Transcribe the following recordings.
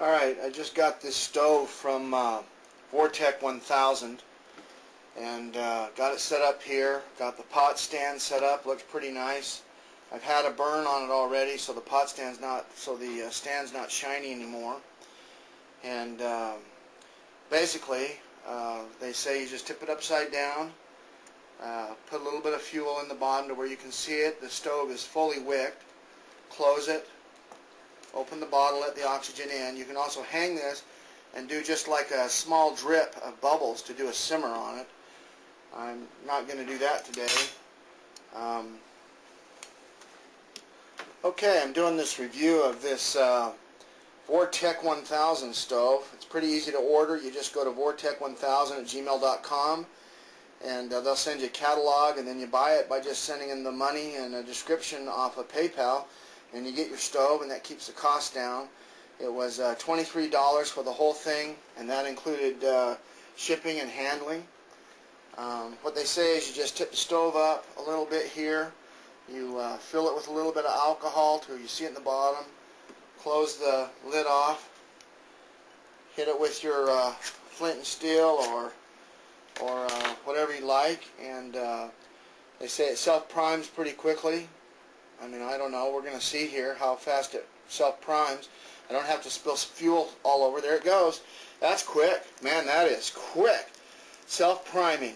Alright, I just got this stove from Vortec 1000 and got it set up here. Got the pot stand set up, looks pretty nice. I've had a burn on it already, so the stand's not shiny anymore. And basically, they say you just tip it upside down, put a little bit of fuel in the bottom to where you can see it. The stove is fully wicked. Close it. Open the bottle, let the oxygen in. You can also hang this and do just like a small drip of bubbles to do a simmer on it. I'm not going to do that today. Okay, I'm doing this review of this Vortec 1000 stove. It's pretty easy to order. You just go to vortec1000@gmail.com and they'll send you a catalog, and then you buy it by just sending in the money and a description off of PayPal. And you get your stove, and that keeps the cost down. It was $23 for the whole thing, and that included shipping and handling. What they say is you just tip the stove up a little bit here. You fill it with a little bit of alcohol till you see it in the bottom. Close the lid off. Hit it with your flint and steel or whatever you like, and they say it self-primes pretty quickly. I mean, I don't know. We're going to see here how fast it self-primes. I don't have to spill fuel all over. There it goes. That's quick. Man, that is quick. Self-priming.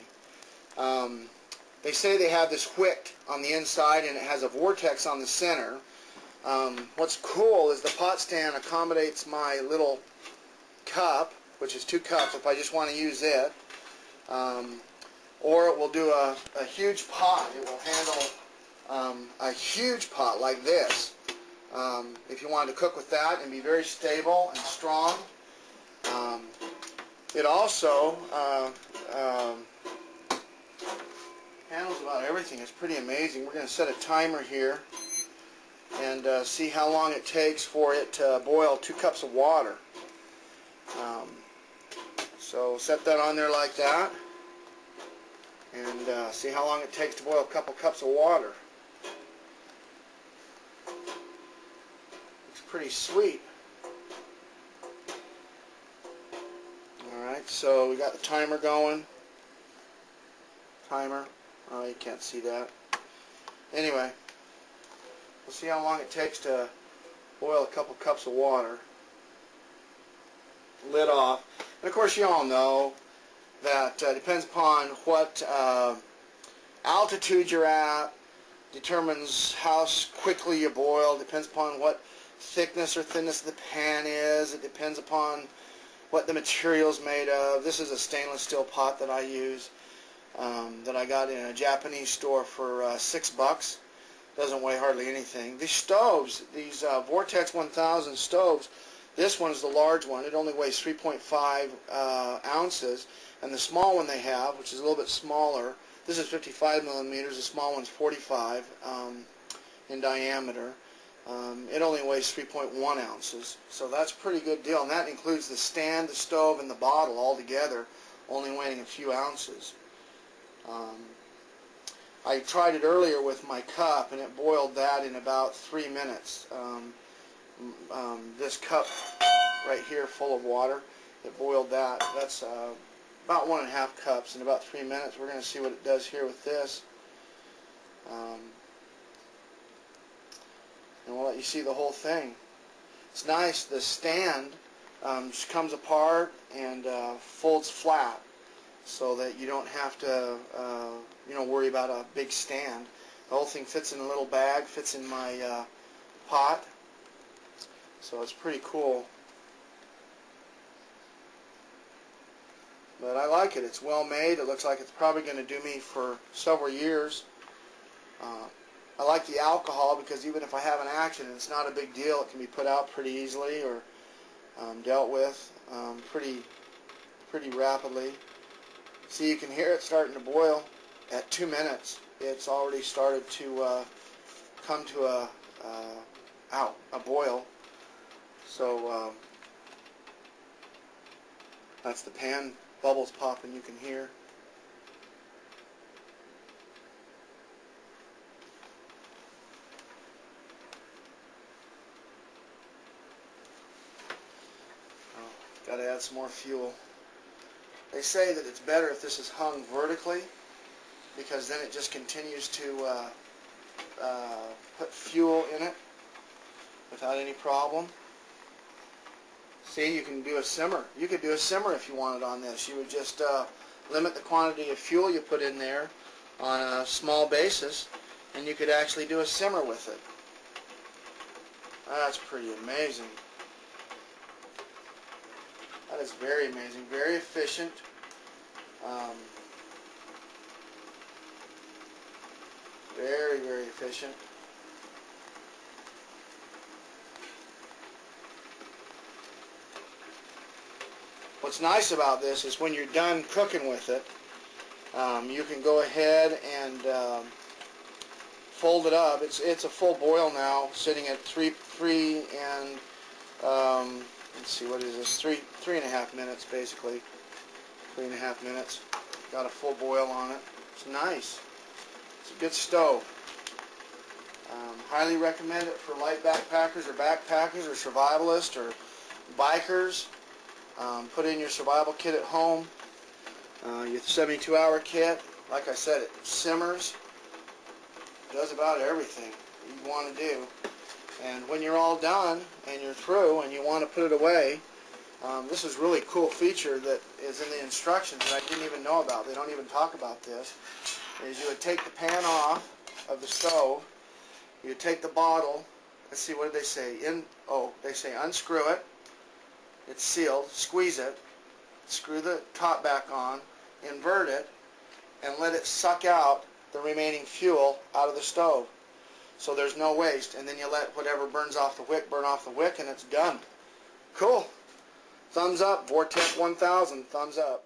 They say they have this wick on the inside, and it has a vortex on the center. What's cool is the pot stand accommodates my little cup, which is 2 cups if I just want to use it. Or it will do a huge pot. It will handle a huge pot like this, if you wanted to cook with that and be very stable and strong. It also handles about everything. It's pretty amazing. We're going to set a timer here and see how long it takes for it to boil 2 cups of water. So set that on there like that and see how long it takes to boil a couple cups of water. Pretty sweet. Alright, so we got the timer going. Timer. Oh, you can't see that. Anyway, we'll see how long it takes to boil a couple cups of water. Lid off. And of course, you all know that depends upon what altitude you're at, determines how quickly you boil, depends upon what thickness or thinness of the pan is. It depends upon what the material is made of. This is a stainless steel pot that I use, that I got in a Japanese store for $6. Doesn't weigh hardly anything. These stoves, these Vortec 1000 stoves, this one's the large one. It only weighs 3.5 ounces, and the small one they have, which is a little bit smaller, this is 55 millimeters. The small one's 45 in diameter. It only weighs 3.1 ounces, so that's a pretty good deal, and that includes the stand, the stove, and the bottle all together, only weighing a few ounces. I tried it earlier with my cup, and it boiled that in about 3 minutes. This cup right here full of water, it boiled that. That's about 1.5 cups in about 3 minutes. We're going to see what it does here with this. And we'll let you see the whole thing. It's nice. The stand just comes apart and folds flat, so that you don't have to worry about a big stand. The whole thing fits in a little bag, fits in my pot, so it's pretty cool. But I like it. It's well made. It looks like it's probably going to do me for several years. I like the alcohol because even if I have an accident, it's not a big deal. It can be put out pretty easily or dealt with pretty rapidly. See, you can hear it starting to boil at 2 minutes. It's already started to come to a boil. So that's the pan bubbles popping. You can hear. Got to add some more fuel. They say that it's better if this is hung vertically, because then it just continues to put fuel in it without any problem. See, you can do a simmer. You could do a simmer if you wanted on this. You would just limit the quantity of fuel you put in there on a small basis, and you could actually do a simmer with it. That's pretty amazing. That is very amazing. Very efficient. Very, very efficient. What's nice about this is when you're done cooking with it, you can go ahead and fold it up. It's a full boil now, sitting at three and let's see, what is this? Three and a half minutes basically. 3.5 minutes. Got a full boil on it. It's nice. It's a good stove. Highly recommend it for light backpackers or survivalists or bikers. Put in your survival kit at home. Your 72-hour kit. Like I said, it simmers. Does about everything you want to do. And when you're all done and you're through and you want to put it away, this is a really cool feature that is in the instructions that I didn't even know about. They don't even talk about this. Is you would take the pan off of the stove. You would take the bottle. Let's see, what did they say? They say unscrew it. It's sealed. Squeeze it. Screw the top back on. Invert it. And let it suck out the remaining fuel out of the stove. So there's no waste. And then you let whatever burns off the wick burn off the wick, and it's done. Cool. Thumbs up. Vortech 1000. Thumbs up.